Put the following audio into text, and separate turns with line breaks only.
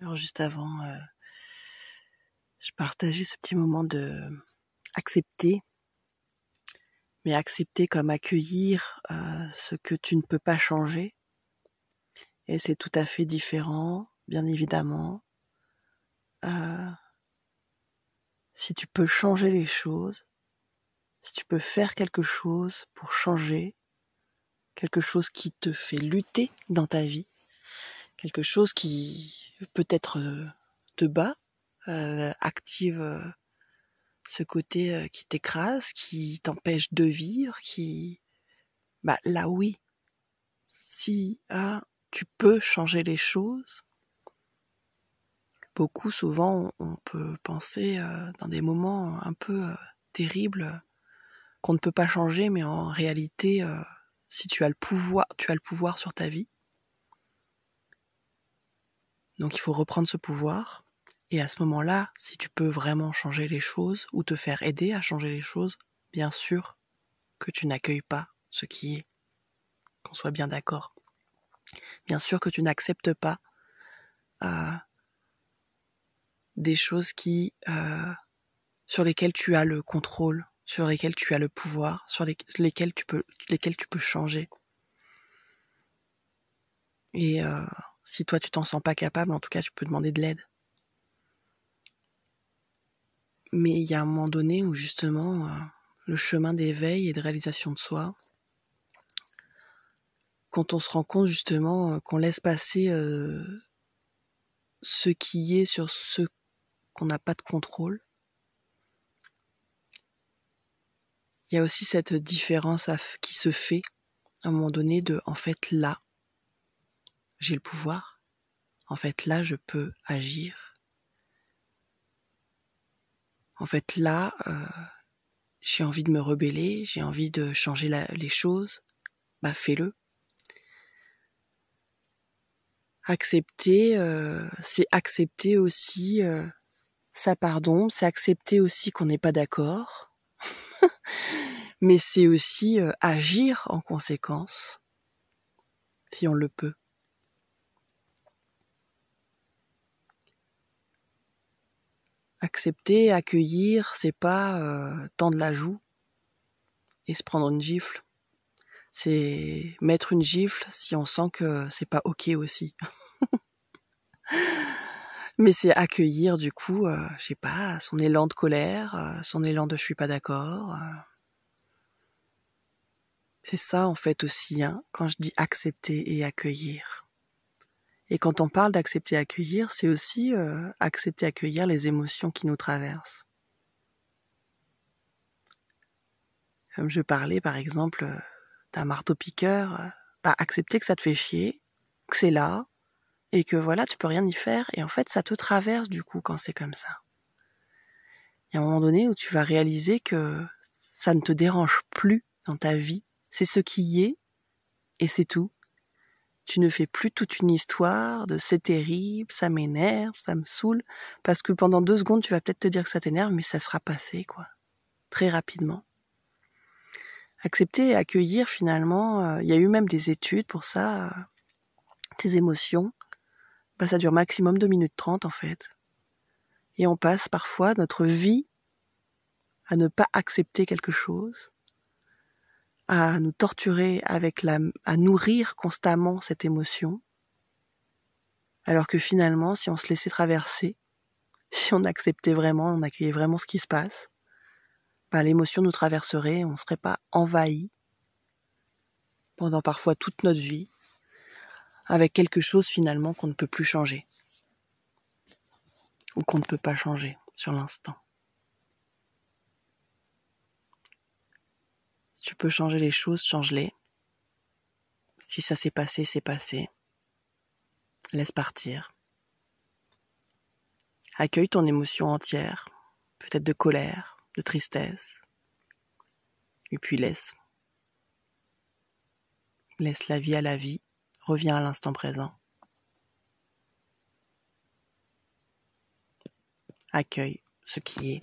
Alors juste avant, je partageais ce petit moment de accepter, mais accepter comme accueillir ce que tu ne peux pas changer. Et c'est tout à fait différent, bien évidemment. Si tu peux changer les choses, si tu peux faire quelque chose pour changer, quelque chose qui te fait lutter dans ta vie, quelque chose qui peut-être te bat, active ce côté qui t'écrase, qui t'empêche de vivre, là oui, si tu peux changer les choses. Beaucoup, souvent, on peut penser dans des moments un peu terribles qu'on ne peut pas changer, mais en réalité, si tu as le pouvoir sur ta vie. Donc il faut reprendre ce pouvoir. Et à ce moment-là, si tu peux vraiment changer les choses ou te faire aider à changer les choses, bien sûr que tu n'accueilles pas ce qui est, qu'on soit bien d'accord. Bien sûr que tu n'acceptes pas des choses sur lesquelles tu as le contrôle, sur lesquelles tu as le pouvoir, sur lesquelles tu peux changer. Et si toi tu t'en sens pas capable, en tout cas tu peux demander de l'aide. Mais il y a un moment donné où justement le chemin d'éveil et de réalisation de soi, quand on se rend compte justement qu'on laisse passer ce qui est sur ce qu'on n'a pas de contrôle, il y a aussi cette différence qui se fait à un moment donné de, en fait là, j'ai le pouvoir, en fait là je peux agir, en fait là j'ai envie de me rebeller, j'ai envie de changer les choses, fais-le. Accepter, c'est accepter aussi ça pardon, c'est accepter aussi qu'on n'est pas d'accord, mais c'est aussi agir en conséquence, si on le peut. Accepter, accueillir, c'est pas tendre la joue et se prendre une gifle. C'est mettre une gifle si on sent que c'est pas ok aussi. Mais c'est accueillir du coup, je sais pas, son élan de colère, son élan de je suis pas d'accord. C'est ça en fait aussi, quand je dis accepter et accueillir. Et quand on parle d'accepter et accueillir, c'est aussi accepter et accueillir les émotions qui nous traversent. Comme je parlais par exemple d'un marteau-piqueur, accepter que ça te fait chier, que c'est là, et que voilà, tu peux rien y faire, et en fait ça te traverse du coup quand c'est comme ça. Il y a un moment donné où tu vas réaliser que ça ne te dérange plus dans ta vie, c'est ce qui est, et c'est tout. Tu ne fais plus toute une histoire de c'est terrible, ça m'énerve, ça me saoule, parce que pendant 2 secondes, tu vas peut-être te dire que ça t'énerve, mais ça sera passé, quoi. Très rapidement. Accepter et accueillir, finalement, il y a eu même des études pour ça, tes émotions, ça dure maximum 2 minutes 30, en fait. Et on passe parfois notre vie à ne pas accepter quelque chose, à nous torturer à nourrir constamment cette émotion, alors que finalement, si on se laissait traverser, si on acceptait vraiment, on accueillait vraiment ce qui se passe, l'émotion nous traverserait, on ne serait pas envahi pendant parfois toute notre vie avec quelque chose finalement qu'on ne peut plus changer ou qu'on ne peut pas changer sur l'instant. Si tu peux changer les choses, change-les. Si ça s'est passé, c'est passé. Laisse partir. Accueille ton émotion entière, peut-être de colère, de tristesse, et puis laisse. Laisse la vie à la vie, reviens à l'instant présent. Accueille ce qui est.